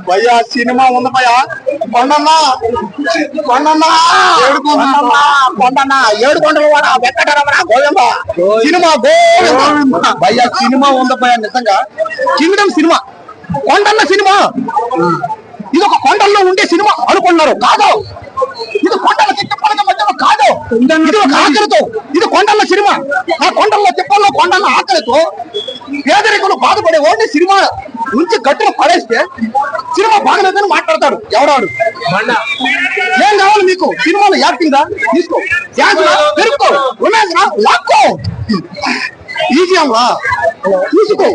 భయ్యా సినిమా ఉంది భయ్యా కొండన్నా కొండన్నా కొండన్నా ఏడు కొండలు వెంకటరమణ గోవింద సినిమా గోవింద భయ్యా సినిమా ఉంది భయ్యా నిజంగా కింగ్డమ్ సినిమా కొండన్న సినిమా ఇది ఒక కొండల్లో ఉండే సినిమా అనుకున్నారు కాదు ఇది కొండల తిప్పల మధ్యలో కాదు ఇది ఒక ఆకలితో ఇది కొండల సినిమా ఆ కొండల్లో తిప్పల్లో కొండన్న ఆకలితో పేదరికులు బాధపడే వాడిని సినిమా నుంచి గట్టిగా పడేస్తే సినిమా బాగలేదని మాట్లాడతాడు ఎవరాడు ఏం కావాలి మీకు సినిమాలో యాక్టింగ్ రా తీసుకో డ్యాన్స్ రా పెరుక్కో రొమాన్స్ రా లాక్కో ఈజీ అమ్మా తీసుకో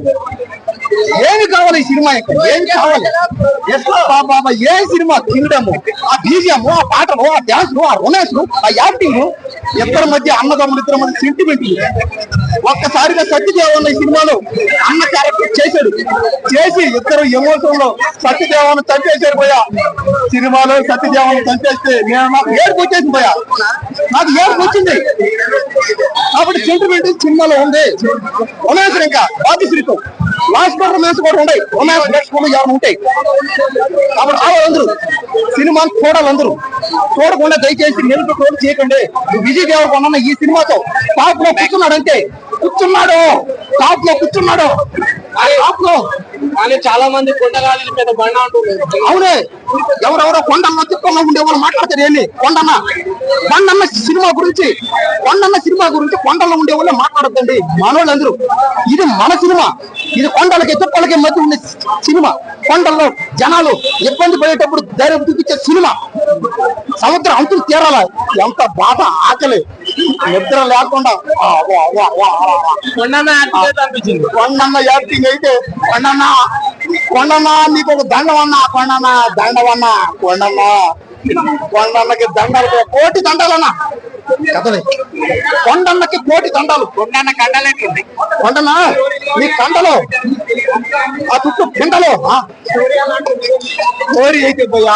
ఏమి కావాలి ఈ సినిమా ఏం కావాలి బాబా ఏ సినిమా కింగ్డమ్ ఆ బీజిఎం ఆ పాటలు ఆ డాన్స్ ఆ రొమాన్స్ ఆ యాక్టింగ్ ఇద్దరి మధ్య అన్నదమ్ములు ఇద్దరి మధ్య సెంటిమెంట్ ఒక్కసారిగా సత్యదేవన్న ఈ సినిమాలో అన్న క్యారెక్టర్ చేశాడు చేసి ఇద్దరు ఎమోషన్ లో సత్యదేవన్న చంపేశారు పోయా సినిమాలో సత్యదేవన్న చంపేస్తే నేను నాకు ఏడుపు వచ్చేసి పోయా నాకు ఏడుపు వచ్చింది కాబట్టి సెంటిమెంట్ సినిమాలో ఉంది రొమాన్స్ ఇంకా బాధ్యశ్రీతో లాస్ట్ రొమాన్స్ కూడా ఉన్నాయి రొమాన్స్ నెక్స్ట్ ఎవరు ఉంటాయి కాబట్టి రావాలందరూ సినిమాని చూడాలందరూ చూడకుండా దయచేసి నిలుపు టోల్ చేయకండి విజయ్ దేవరకొండ ఈ సినిమాతో టాప్ లో కూర్చున్నాడంటే కూర్చున్నాడు టాప్ లో కూర్చున్నాడు టాప్ లో కానీ చాలా మంది కొండగాలి పెద్ద బండ అంటున్నారు. అవునే ఎవరెవరో కొండల్లో తిప్పల్లో ఉండేవాళ్ళు మాట్లాడతారు ఏంటి కొండన్న సినిమా గురించి కొండల్లో ఉండేవాళ్ళు మాట్లాడద్దండి మనోళ్ళందరూ ఇది మన సినిమా ఇది కొండలకి తిప్పలకి మధ్య ఉండే సినిమా కొండల్లో జనాలు ఇబ్బంది పడేటప్పుడు ధైర్యం చూపించే సినిమా సముద్రం అంతులు తీరాల ఎంత బాధ ఆకలి నిద్ర లేకుండా కొండన్న యాక్టింగ్ అయితే కొండన్నా నీకు ఒక దండవన్నా కొండన్నకి దండాలు కోటి దండాలన్నా కథని కొండన్నకి కోటి దండాలు కొండన్న కండలేండి కొండన్నా నీ కండలో ఆ చుట్టూ పిండలో కోరి అయితే పోయా